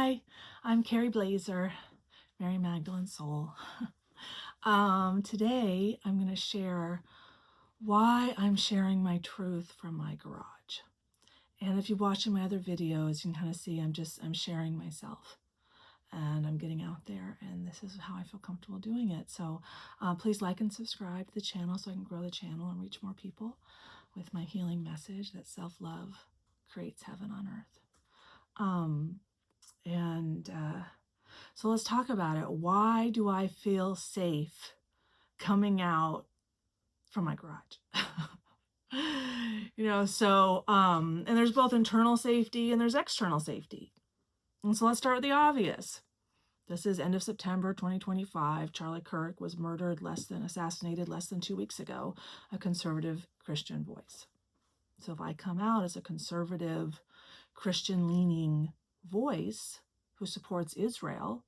Hi, I'm Kerry Blaser, Mary Magdalene Soul. Today I'm going to share why I'm sharing my truth from my garage. And if you're watching my other videos, you can kind of see I'm sharing myself and I'm getting out there, and this is how I feel comfortable doing it. So please like and subscribe to the channel so I can grow the channel and reach more people with my healing message that self-love creates heaven on earth. So let's talk about it. Why do I feel safe coming out from my garage? And there's both internal safety and there's external safety. And so let's start with the obvious. This is end of September 2025. Charlie Kirk was assassinated less than 2 weeks ago, a conservative Christian voice. So if I come out as a conservative, Christian-leaning voice who supports Israel,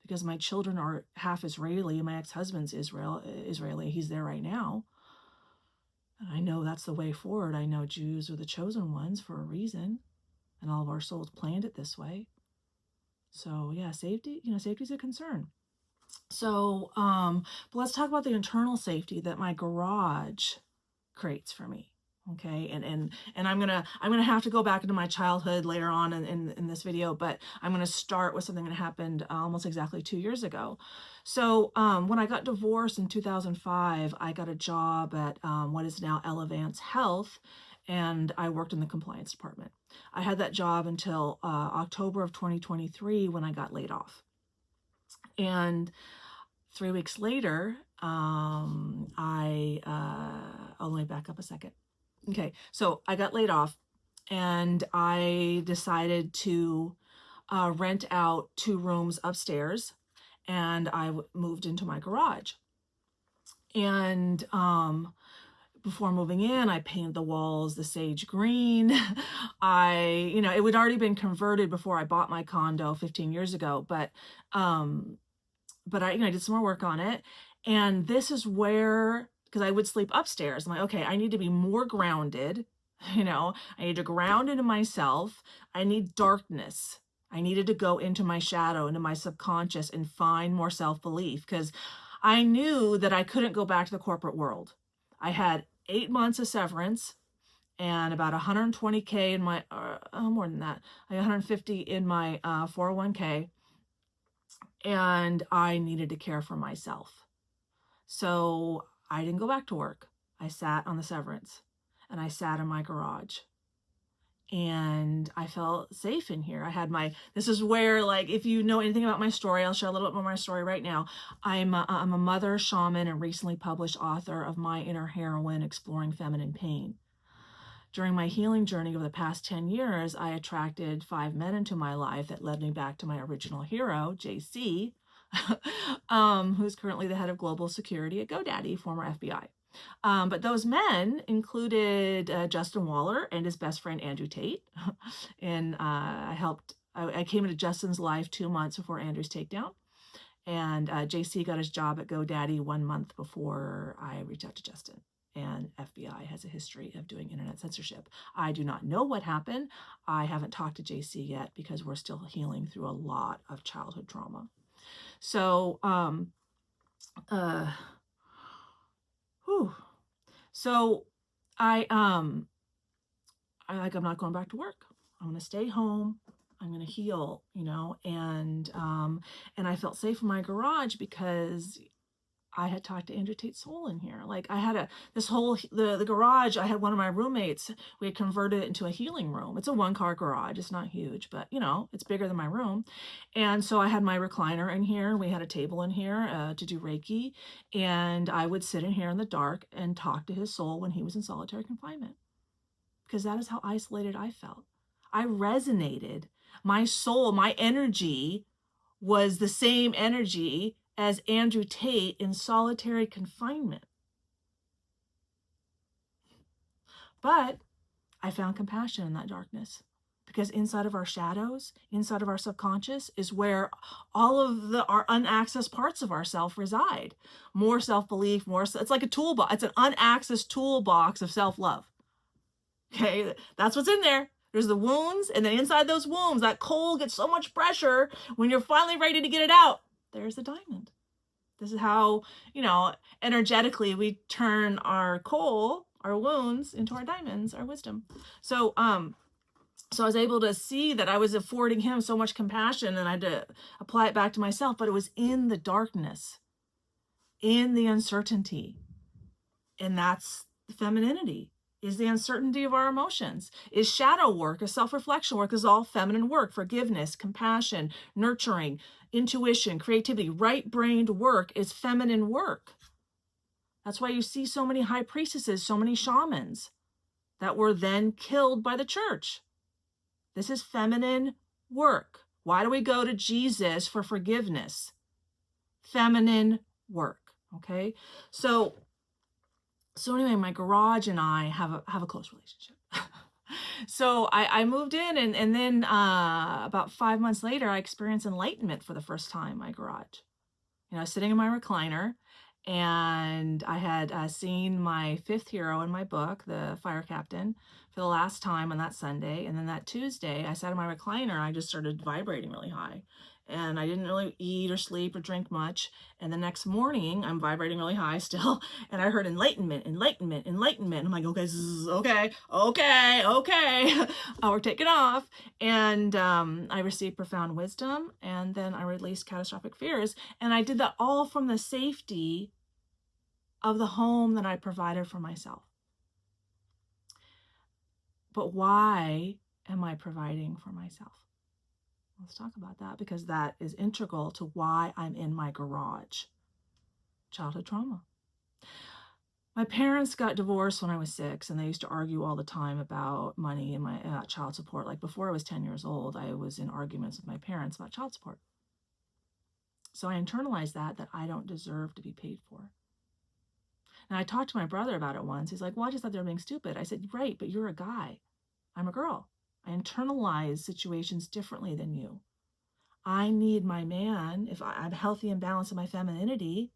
because my children are half Israeli, my ex-husband's Israeli, he's there right now, and I know that's the way forward. I know Jews are the chosen ones for a reason, and all of our souls planned it this way. So yeah, safety is a concern. So, but let's talk about the internal safety that my garage creates for me. Okay, and I'm gonna have to go back into my childhood later on in this video, but I'm gonna start with something that happened almost exactly 2 years ago. So when I got divorced in 2005, I got a job at what is now Elevance Health, and I worked in the compliance department. I had that job until October of 2023 when I got laid off. And 3 weeks later, let me back up a second. Okay, so I got laid off and I decided to rent out 2 rooms upstairs, and I moved into my garage. And before moving in, I painted the walls the sage green. It would already been converted before I bought my condo 15 years ago, but I did some more work on it. And this is where, because I would sleep upstairs, I'm like, okay, I need to be more grounded. I need to ground into myself. I need darkness. I needed to go into my shadow, into my subconscious, and find more self-belief, because I knew that I couldn't go back to the corporate world. I had 8 months of severance and about 120K in my, more than that, 150 in my 401K. And I needed to care for myself. So I didn't go back to work. I sat on the severance and I sat in my garage, and I felt safe in here. This is where, like, if you know anything about my story, I'll share a little bit more of my story right now. I'm a mother, shaman, and recently published author of My Inner Heroine, Exploring Feminine Pain. During my healing journey over the past 10 years, I attracted 5 men into my life that led me back to my original hero, JC, who's currently the head of global security at GoDaddy, former FBI. But those men included Justin Waller and his best friend, Andrew Tate. And I came into Justin's life 2 months before Andrew's takedown. And JC got his job at GoDaddy 1 month before I reached out to Justin. And FBI has a history of doing internet censorship. I do not know what happened. I haven't talked to JC yet because we're still healing through a lot of childhood trauma. So, I'm not going back to work. I'm going to stay home. I'm going to heal, and I felt safe in my garage because I had talked to Andrew Tate's soul in here. Like, I had the garage, I had one of my roommates, we had converted it into a healing room. It's a 1-car garage. It's not huge, but it's bigger than my room. And so I had my recliner in here. We had a table in here to do Reiki. And I would sit in here in the dark and talk to his soul when he was in solitary confinement, because that is how isolated I felt. I resonated. My soul, my energy was the same energy as Andrew Tate in solitary confinement. But I found compassion in that darkness, because inside of our shadows, inside of our subconscious, is where all of our unaccessed parts of ourself reside. More self-belief, it's like a toolbox. It's an unaccessed toolbox of self-love. Okay, that's what's in there. There's the wounds, and then inside those wounds, that coal gets so much pressure when you're finally ready to get it out. There's the diamond. This is how, energetically we turn our coal, our wounds, into our diamonds, our wisdom. So I was able to see that I was affording him so much compassion, and I had to apply it back to myself, but it was in the darkness, in the uncertainty. And that's femininity, is the uncertainty of our emotions. Is shadow work, is self-reflection work, is all feminine work. Forgiveness, compassion, nurturing, intuition, creativity, right-brained work is feminine work. That's why you see so many high priestesses, so many shamans that were then killed by the church. This is feminine work. Why do we go to Jesus for forgiveness? Feminine work, okay? So anyway, my garage and I have a close relationship. So I moved in, and then about 5 months later, I experienced enlightenment for the first time in my garage. I was sitting in my recliner, and I had seen my fifth hero in my book, the fire captain, for the last time on that Sunday. And then that Tuesday, I sat in my recliner, and I just started vibrating really high. And I didn't really eat or sleep or drink much. And the next morning, I'm vibrating really high still. And I heard enlightenment, enlightenment, enlightenment. I'm like, okay, okay. We're taking off. And I received profound wisdom. And then I released catastrophic fears. And I did that all from the safety of the home that I provided for myself. But why am I providing for myself? Let's talk about that, because that is integral to why I'm in my garage. Childhood trauma. My parents got divorced when I was 6, and they used to argue all the time about money and my child support. Like before I was 10 years old, I was in arguments with my parents about child support. So I internalized that I don't deserve to be paid for. And I talked to my brother about it once. He's like, well, I just thought they were being stupid. I said, right, but you're a guy. I'm a girl. I internalize situations differently than you. I need my man, if I'm healthy and balanced in my femininity.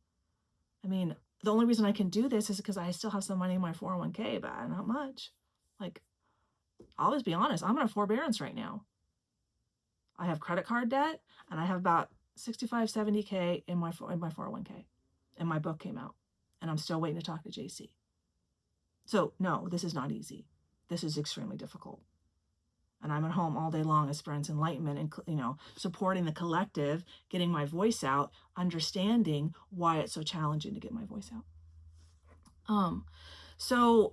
I mean, the only reason I can do this is because I still have some money in my 401k, but not much. Like, I'll just be honest, I'm in a forbearance right now. I have credit card debt, and I have about 65, 70k in my 401k. And my book came out, and I'm still waiting to talk to JC. So no, this is not easy. This is extremely difficult. And I'm at home all day long experiencing enlightenment and, supporting the collective, getting my voice out, understanding why it's so challenging to get my voice out. So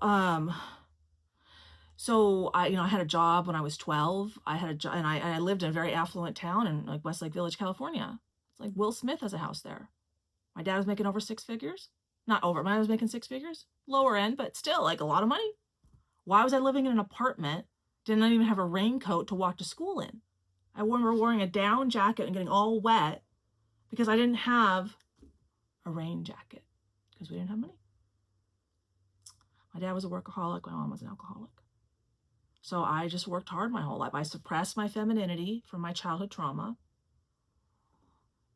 I had a job when I was 12. I had a job, and I lived in a very affluent town in like Westlake Village, California. It's like Will Smith has a house there. My dad was making over 6 figures. Not over, my dad was making 6 figures. Lower end, but still like a lot of money. Why was I living in an apartment? Didn't even have a raincoat to walk to school in. I remember wearing a down jacket and getting all wet because I didn't have a rain jacket because we didn't have money. My dad was a workaholic. My mom was an alcoholic. So I just worked hard my whole life. I suppressed my femininity from my childhood trauma.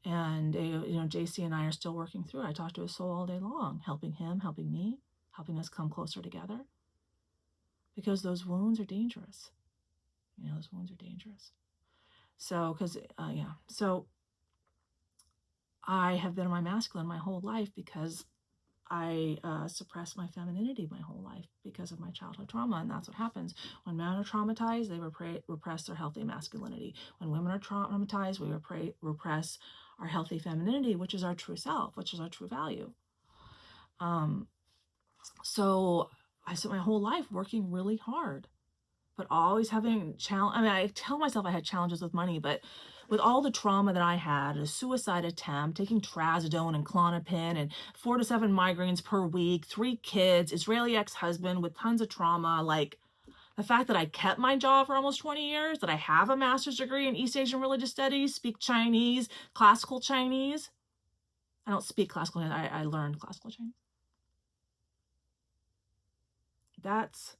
And, JC and I are still working through it. I talk to his soul all day long, helping him, helping me, helping us come closer together. Because those wounds are dangerous. Those wounds are dangerous. So I have been in my masculine my whole life because I suppressed my femininity my whole life because of my childhood trauma. And that's what happens. When men are traumatized, they repress their healthy masculinity. When women are traumatized, we repress our healthy femininity, which is our true self, which is our true value. So I spent my whole life working really hard, but always having challenge. I mean, I tell myself I had challenges with money, but with all the trauma that I had, a suicide attempt, taking trazodone and Klonopin, and 4 to 7 migraines per week, 3 kids, Israeli ex-husband with tons of trauma, like the fact that I kept my job for almost 20 years, that I have a master's degree in East Asian religious studies, speak Chinese, classical Chinese. I don't speak classical Chinese, I learned classical Chinese. That's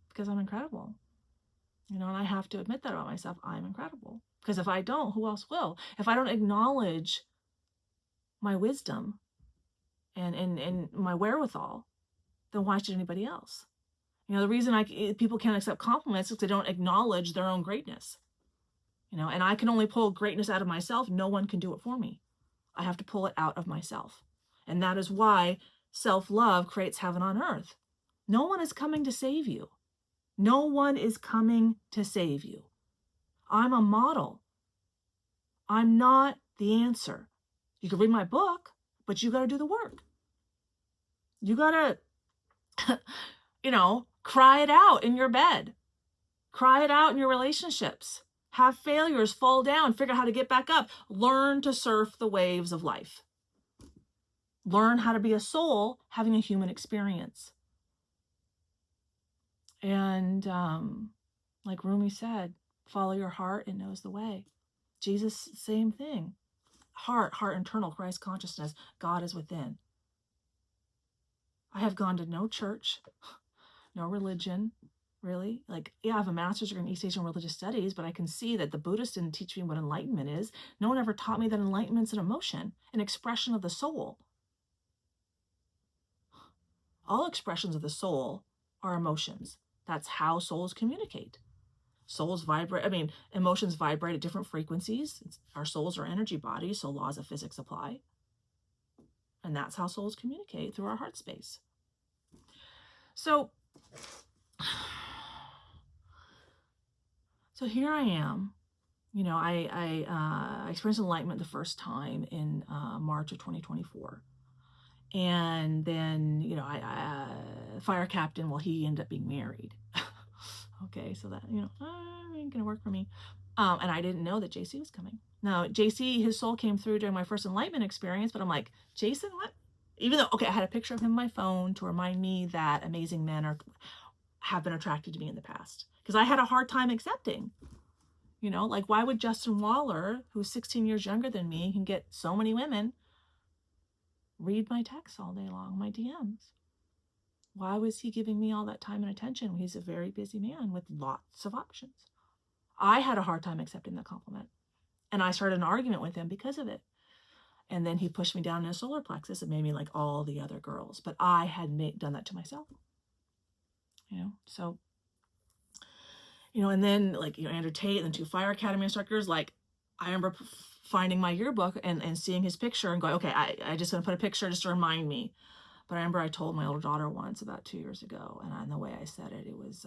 because I'm incredible. And I have to admit that about myself. I'm incredible. Because if I don't, who else will? If I don't acknowledge my wisdom and my wherewithal, then why should anybody else? The reason people can't accept compliments is because they don't acknowledge their own greatness. And I can only pull greatness out of myself. No one can do it for me. I have to pull it out of myself. And that is why self-love creates heaven on earth. No one is coming to save you. No one is coming to save you. I'm a model. I'm not the answer. You can read my book, but you got to do the work. You got to, cry it out in your bed. Cry it out in your relationships. Have failures, fall down, figure out how to get back up. Learn to surf the waves of life. Learn how to be a soul having a human experience. And like Rumi said, follow your heart, it knows the way. Jesus, same thing. Heart internal, Christ consciousness, God is within. I have gone to no church, no religion, really. I have a master's degree in East Asian religious studies, but I can see that the Buddhists didn't teach me what enlightenment is. No one ever taught me that enlightenment's an emotion, an expression of the soul. All expressions of the soul are emotions. That's how souls communicate. Emotions vibrate at different frequencies. Our souls are energy bodies, so laws of physics apply. And that's how souls communicate, through our heart space. So here I am. I experienced enlightenment the first time in March of 2024. And then, fire captain, he ended up being married. Okay, so that, ain't gonna work for me. And I didn't know that JC was coming. Now, JC, his soul came through during my first enlightenment experience, but I'm like, Jason, what? Even though, I had a picture of him on my phone to remind me that amazing men have been attracted to me in the past. Because I had a hard time accepting. Why would Justin Waller, who's 16 years younger than me, can get so many women, read my texts all day long, my DMs? Why was he giving me all that time and attention? He's a very busy man with lots of options. I had a hard time accepting that compliment. And I started an argument with him because of it. And then he pushed me down in a solar plexus and made me like all the other girls. But I had done that to myself. So, and then Andrew Tate and the 2 Fire Academy instructors, I remember finding my yearbook and seeing his picture and going, okay, I just want to put a picture just to remind me. But I remember I told my older daughter once about 2 years ago, and the way I said it, it was,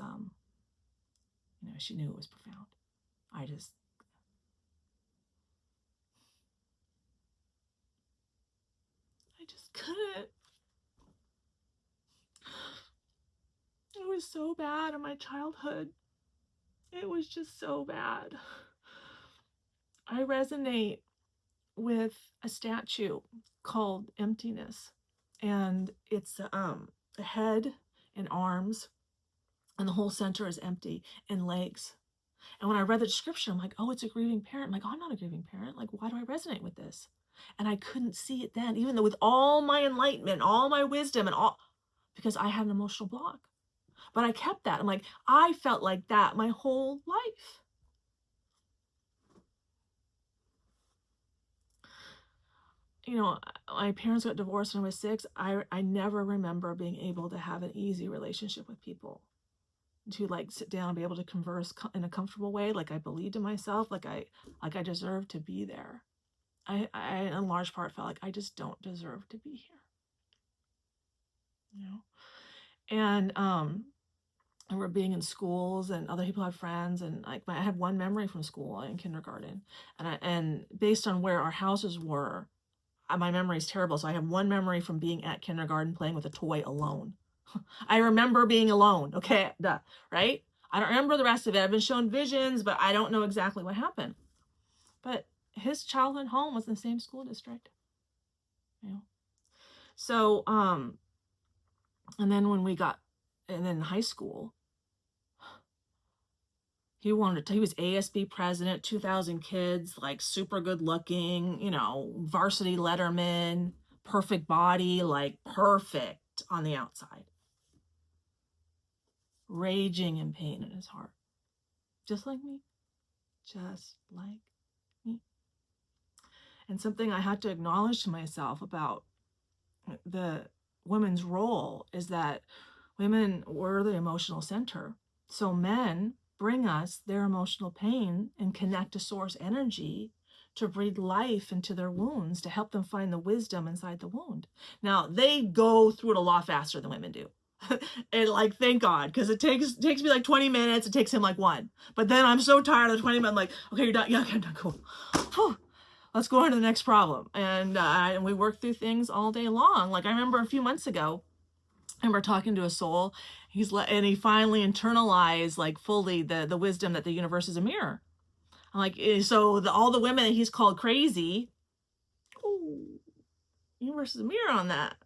she knew it was profound. I just couldn't. It was so bad in my childhood. It was just so bad. I resonate with a statue called Emptiness. And it's the head and arms, and the whole center is empty, and legs. And when I read the description, I'm like, oh, it's a grieving parent. I'm like, oh, I'm not a grieving parent. Why do I resonate with this? And I couldn't see it then, even though with all my enlightenment, all my wisdom, because I had an emotional block. But I kept that. I'm like, I felt like that my whole life. My parents got divorced when I was 6. I never remember being able to have an easy relationship with people, to sit down and be able to converse in a comfortable way. I believed in myself, I deserved to be there. I in large part felt like I just don't deserve to be here. And I remember being in schools and other people had friends, and I had one memory from school in kindergarten, and based on where our houses were, my memory is terrible. So I have one memory from being at kindergarten playing with a toy alone. I remember being alone. Okay, right? I don't remember the rest of it. I've been shown visions, but I don't know exactly what happened. But his childhood home was in the same school district. So, and then in high school, he was ASB president, 2,000 kids, super good looking, varsity letterman, perfect body, perfect on the outside. Raging in pain in his heart. Just like me. Just like me. And something I had to acknowledge to myself about the woman's role is that Women were the emotional center. So men bring us their emotional pain and connect to source energy to breathe life into their wounds, to help them find the wisdom inside the wound. Now, they go through it a lot faster than women do. And like, thank God, because it takes me like 20 minutes. It takes him like 1. But then I'm so tired of the 20 minutes. I'm like, okay, you're done. Yeah, okay, I'm done. Cool. Whew. Let's go on to the next problem. And we work through things all day long. Like, I remember a few months ago, I remember talking to a soul. And he finally internalized like fully the wisdom that the universe is a mirror. I'm like, so all the women that he's called crazy, ooh, universe is a mirror on that.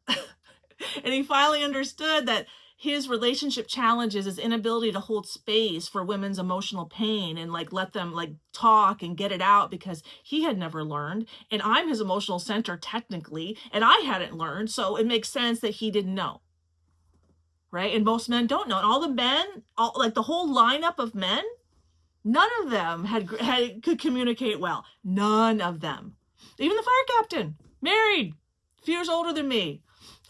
And he finally understood that his relationship challenges, his inability to hold space for women's emotional pain and like let them like talk and get it out, because he had never learned, and I'm his emotional center technically, and I hadn't learned, so it makes sense that he didn't know, right? And most men don't know. And all the men, like the whole lineup of men, none of them could communicate well. None of them. Even the fire captain, married, a few years older than me.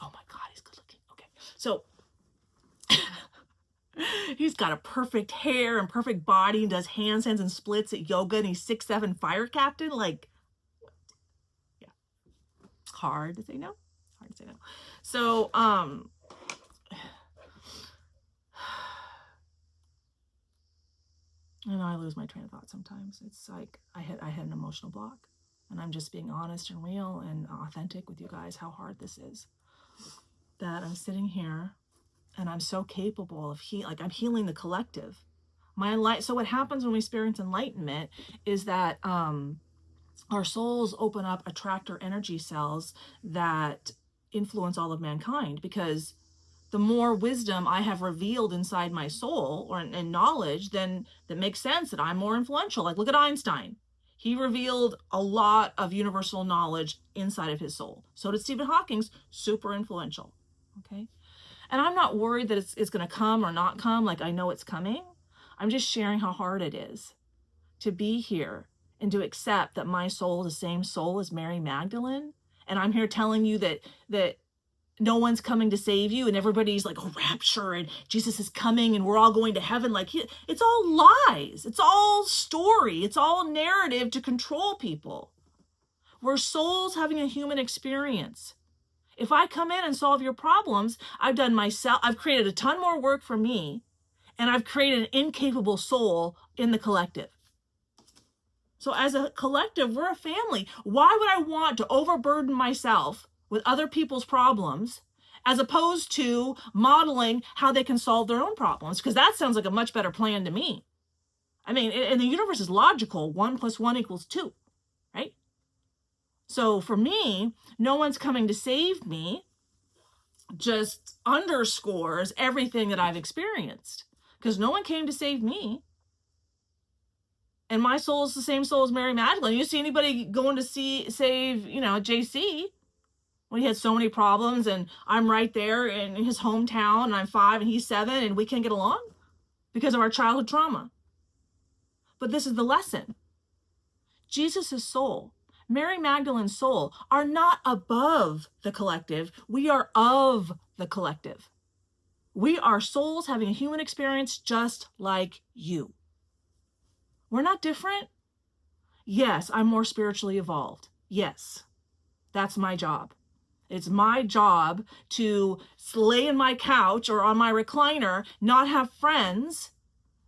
Oh my God, he's good looking. Okay, so he's got a perfect hair and perfect body and does handstands and splits at yoga, and he's 6'7" fire captain. Like, yeah, hard to say no. Hard to say no. So, and I lose my train of thought sometimes. It's like I had an emotional block, and I'm just being honest and real and authentic with you guys how hard this is. That I'm sitting here and I'm so capable of I'm healing the collective. So what happens when we experience enlightenment is that our souls open up attractor energy cells that influence all of mankind, because the more wisdom I have revealed inside my soul and knowledge, then that makes sense that I'm more influential. Like, look at Einstein. He revealed a lot of universal knowledge inside of his soul. So did Stephen Hawking's, super influential. Okay. And I'm not worried that it's going to come or not come. Like, I know it's coming. I'm just sharing how hard it is to be here and to accept that my soul is the same soul as Mary Magdalene. And I'm here telling you that no one's coming to save you, and everybody's like, oh, rapture, and Jesus is coming, and we're all going to heaven. Like, it's all lies. It's all story. It's all narrative to control people. We're souls having a human experience. If I come in and solve your problems, I've created a ton more work for me, and I've created an incapable soul in the collective. So as a collective, we're a family. Why would I want to overburden myself with other people's problems as opposed to modeling how they can solve their own problems? Because that sounds like a much better plan to me. I mean, and the universe is logical. 1 + 1 = 2, right? So for me, no one's coming to save me just underscores everything that I've experienced, because no one came to save me. And my soul is the same soul as Mary Magdalene. You see anybody going to save, JC, when he had so many problems, and I'm right there in his hometown, and I'm 5 and he's 7, and we can't get along because of our childhood trauma. But this is the lesson. Jesus' soul, Mary Magdalene's soul, are not above the collective. We are of the collective. We are souls having a human experience just like you. We're not different. Yes, I'm more spiritually evolved. Yes, that's my job. It's my job to lay in my couch or on my recliner, not have friends,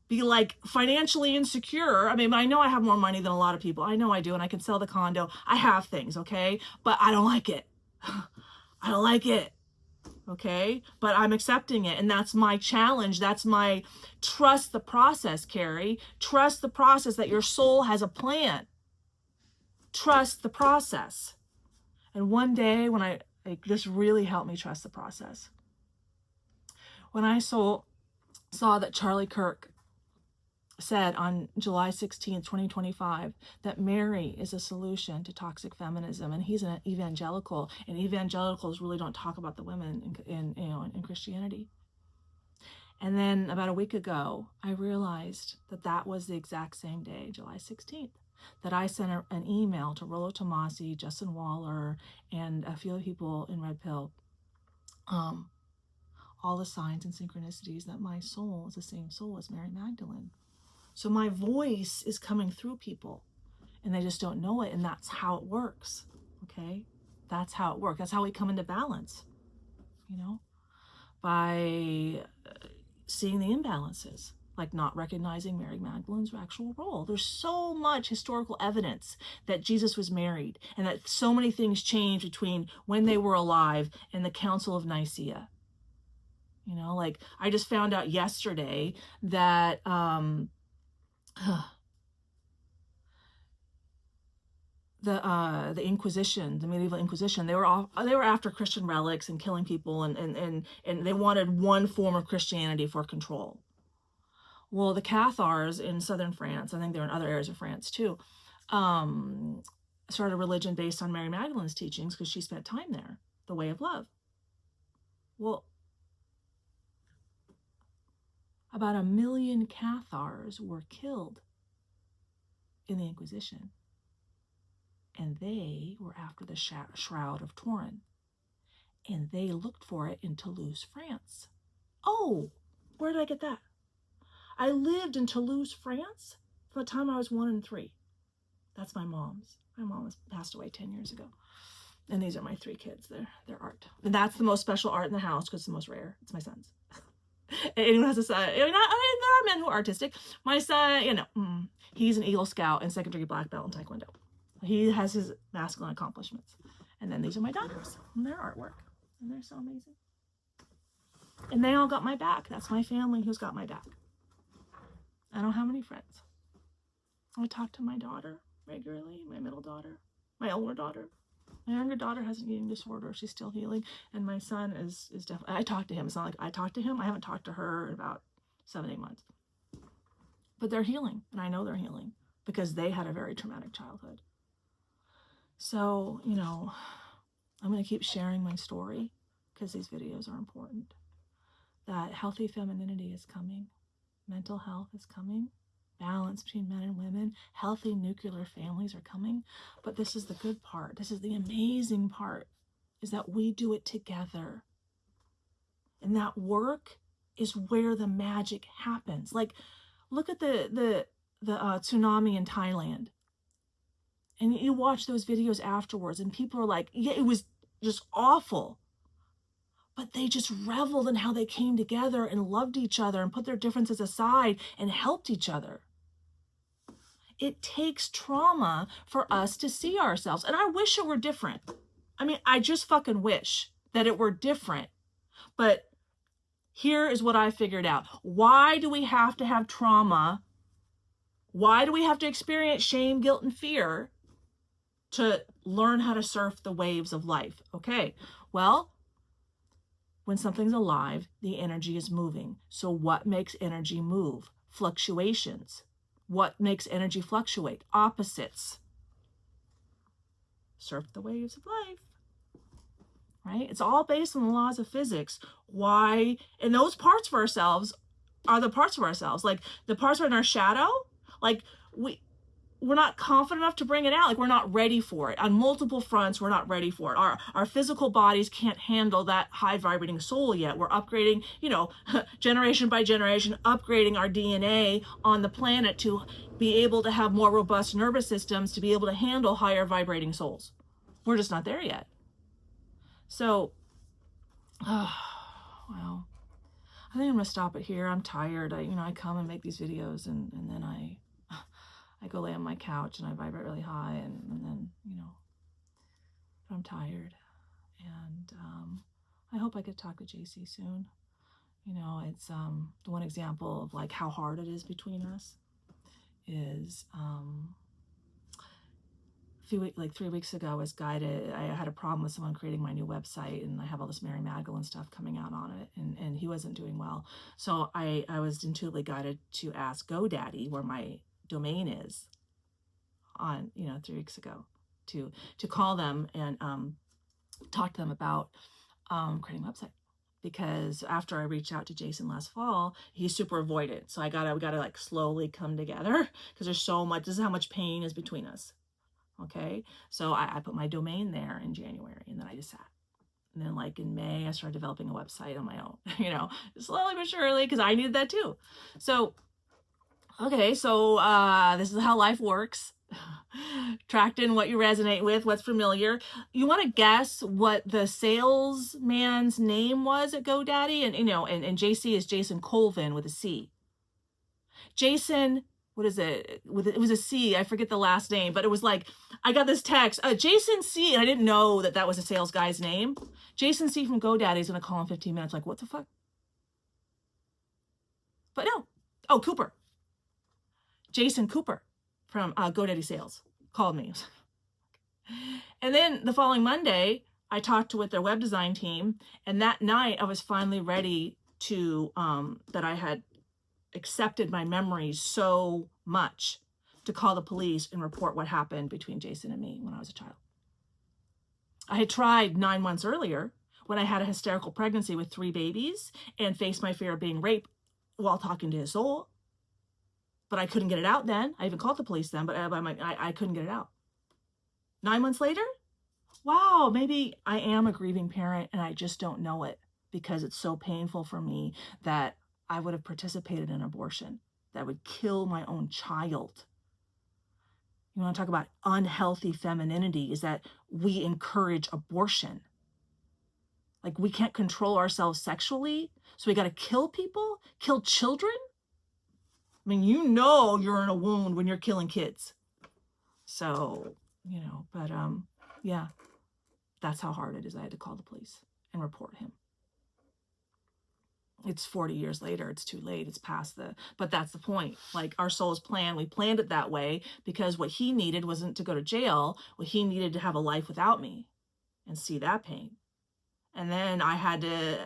be like financially insecure. I mean, I know I have more money than a lot of people. I know I do, and I can sell the condo. I have things, okay? But I don't like it. I don't like it. Okay, but I'm accepting it, and that's my challenge. That's my trust the process, Kerry. Trust the process, that your soul has a plan. Trust the process. And one day when it just really helped me trust the process. When I saw that Charlie Kirk said on July 16th, 2025, that Mary is a solution to toxic feminism, and he's an evangelical, and evangelicals really don't talk about the women in Christianity. And then about a week ago, I realized that was the exact same day, July 16th, that I sent an email to Rollo Tomasi, Justin Waller, and a few people in Red Pill, all the signs and synchronicities that my soul is the same soul as Mary Magdalene. So my voice is coming through people and they just don't know it. And that's how it works. Okay. That's how it works. That's how we come into balance, you know, by seeing the imbalances, like not recognizing Mary Magdalene's actual role. There's so much historical evidence that Jesus was married and that so many things changed between when they were alive and the Council of Nicaea. You know, like I just found out yesterday that the Inquisition, the medieval Inquisition, they were after Christian relics and killing people, and they wanted one form of Christianity for control. Well, the Cathars in southern France, I think they're in other areas of France too, started a religion based on Mary Magdalene's teachings because she spent time there, the way of love. Well, about 1 million Cathars were killed in the Inquisition. And they were after the Shroud of Turin. And they looked for it in Toulouse, France. Oh, where did I get that? I lived in Toulouse, France from the time I was 1 and 3. That's my mom's. My mom passed away 10 years ago. And these are my 3 kids. They're art. And that's the most special art in the house because it's the most rare. It's my son's. Anyone has a son. I mean, there are men who are artistic. My son, you know, he's an Eagle Scout and second-degree black belt in Taekwondo. He has his masculine accomplishments. And then these are my daughters and their artwork. And they're so amazing. And they all got my back. That's my family who's got my back. I don't have any friends. I talk to my daughter regularly, my middle daughter, my older daughter. My younger daughter has an eating disorder. She's still healing. And my son is definitely, I talk to him. It's not like I talk to him. I haven't talked to her in about 7-8 months. But they're healing. And I know they're healing because they had a very traumatic childhood. So, you know, I'm going to keep sharing my story because these videos are important. That healthy femininity is coming. Mental health is coming. Balance between men and women. Healthy nuclear families are coming. But this is the good part. This is the amazing part, is that we do it together. And that work is where the magic happens. Like, look at the tsunami in Thailand. And you watch those videos afterwards and people are like, yeah, it was just awful. But they just reveled in how they came together and loved each other and put their differences aside and helped each other. It takes trauma for us to see ourselves. And I wish it were different. I mean, I just fucking wish that it were different. But here is what I figured out. Why do we have to have trauma? Why do we have to experience shame, guilt, and fear to learn how to surf the waves of life? Okay, well, when something's alive, the energy is moving. So what makes energy move? Fluctuations. What makes energy fluctuate? Opposites. Surf the waves of life. Right? It's all based on the laws of physics. Why? And those parts of ourselves are the parts of ourselves. Like the parts that are in our shadow, like we're not confident enough to bring it out. Like we're not ready for it. On multiple fronts, we're not ready for it. Our physical bodies can't handle that high vibrating soul yet. We're upgrading, you know, generation by generation, upgrading our DNA on the planet to be able to have more robust nervous systems to be able to handle higher vibrating souls. We're just not there yet. So, well, I think I'm gonna stop it here. I'm tired. I come and make these videos and then I go lay on my couch and I vibrate really high and then, I'm tired. And I hope I get to talk to JC soon. It's the one example of like how hard it is between us is 3 weeks ago I was guided. I had a problem with someone creating my new website and I have all this Mary Magdalene stuff coming out on it and he wasn't doing well. So I was intuitively guided to ask GoDaddy, where my domain is, on 3 weeks ago, to call them and talk to them about creating a website. Because after I reached out to Jason last fall, he's super avoidant. So we gotta like slowly come together because there's so much. This is how much pain is between us. Okay, so I put my domain there in January and then I just sat. And then like in May, I started developing a website on my own, slowly but surely, because I needed that too. So, okay, so this is how life works. Tracked in what you resonate with, what's familiar. You want to guess what the salesman's name was at GoDaddy? And JC is Jason Colvin with a C. Jason, what is it? It was a C. I forget the last name, but it was like, I got this text, Jason C. And I didn't know that was a sales guy's name. Jason C from GoDaddy is going to call in 15 minutes. Like, what the fuck? But no. Oh, Cooper. Jason Cooper from GoDaddy Sales called me. And then the following Monday, I talked with their web design team. And that night, I was finally ready to, that I had accepted my memories so much to call the police and report what happened between Jason and me when I was a child. I had tried 9 months earlier when I had a hysterical pregnancy with 3 babies and faced my fear of being raped while talking to his soul. But I couldn't get it out then. I even called the police then, but I couldn't get it out. 9 months later, wow, maybe I am a grieving parent and I just don't know it because it's so painful for me that I would have participated in abortion that would kill my own child. You want to talk about unhealthy femininity, is that we encourage abortion. Like we can't control ourselves sexually, so we got to kill people, kill children. I mean, you're in a wound when you're killing kids. So, but yeah, that's how hard it is. I had to call the police and report him. It's 40 years later. It's too late. It's past but that's the point. Like our soul's plan, we planned it that way because what he needed wasn't to go to jail. What he needed to have a life without me and see that pain. And then I had to,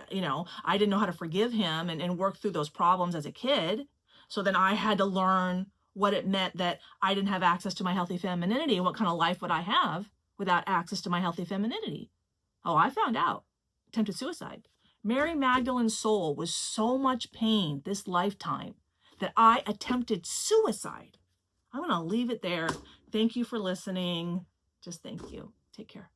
I didn't know how to forgive him and work through those problems as a kid. So then I had to learn what it meant that I didn't have access to my healthy femininity and what kind of life would I have without access to my healthy femininity. Oh, I found out. Attempted suicide. Mary Magdalene's soul was so much pain this lifetime that I attempted suicide. I'm going to leave it there. Thank you for listening. Just thank you. Take care.